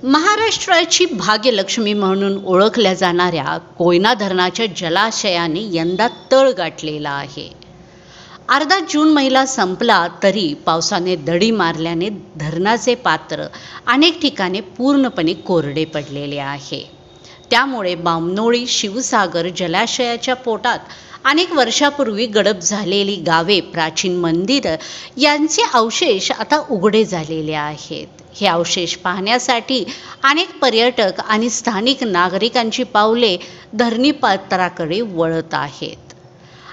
महाराष्ट्राची भाग्यलक्ष्मी म्हणून ओळखल्या जाणाऱ्या कोयना धरणाच्या जलाशयाने यंदा तळ गाठलेला आहे. अर्धा जून महिना संपला तरी पावसाने दडी मारल्याने धरणाचे पात्र अनेक ठिकाणी पूर्णपणे कोरडे पडलेले आहे. त्यामुळे बामणोळी शिवसागर जलाशयाच्या पोटात अनेक वर्षापूर्वी गडप झालेली गावे, प्राचीन मंदिरं यांचे अवशेष आता उघडे झालेले आहेत. हे अवशेष पाहण्यासाठी अनेक पर्यटक आणि स्थानिक नागरिकांची पावले धरणी पात्राकडे वळत आहेत.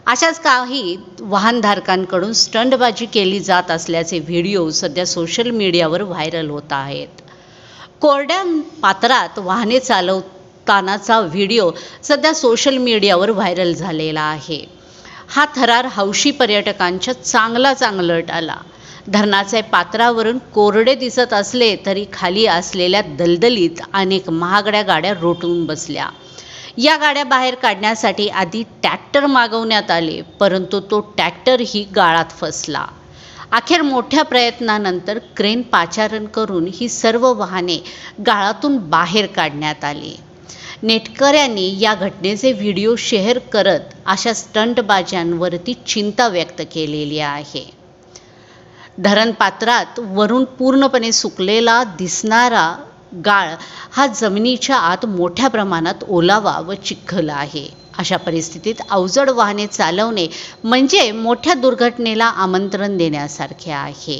अशाच काही वाहनधारकांकडून स्टंटबाजी केली जात असल्याचे व्हिडिओ सध्या सोशल मीडियावर व्हायरल होत आहेत. कोरड्या पात्रात वाहने चालवतानाचा व्हिडिओ सध्या सोशल मीडियावर व्हायरल झालेला आहे. हा थरार हौशी पर्यटकांच्या चांगलाच अंगलट आला. धरणाचे पात्रावरून कोरडे दिसत असले तरी खाली असलेल्या दलदलीत अनेक महागड्या गाड्या रोटून बसल्या. या गाड्या बाहेर काढण्यासाठी आधी ट्रॅक्टर मागवण्यात आले, परंतु तो ट्रॅक्टरही गाळात फसला. अखेर मोठ्या प्रयत्नानंतर क्रेन पाचारण करून ही सर्व वाहने गाळातून बाहेर काढण्यात आली. नेटकऱ्यांनी या घटनेचे व्हिडिओ शेअर करत अशा स्टंटबाजांवरती चिंता व्यक्त केलेली आहे. धरण पात्रात वरून पूर्णपणे सुकलेला दिसणारा गाळ हा जमिनीच्या आत मोठ्या प्रमाणात ओलावा व चिखल आहे. अशा परिस्थितीत अवजड वाहने चालवणे म्हणजे मोठ्या दुर्घटनेला आमंत्रण देण्यासारखे आहे.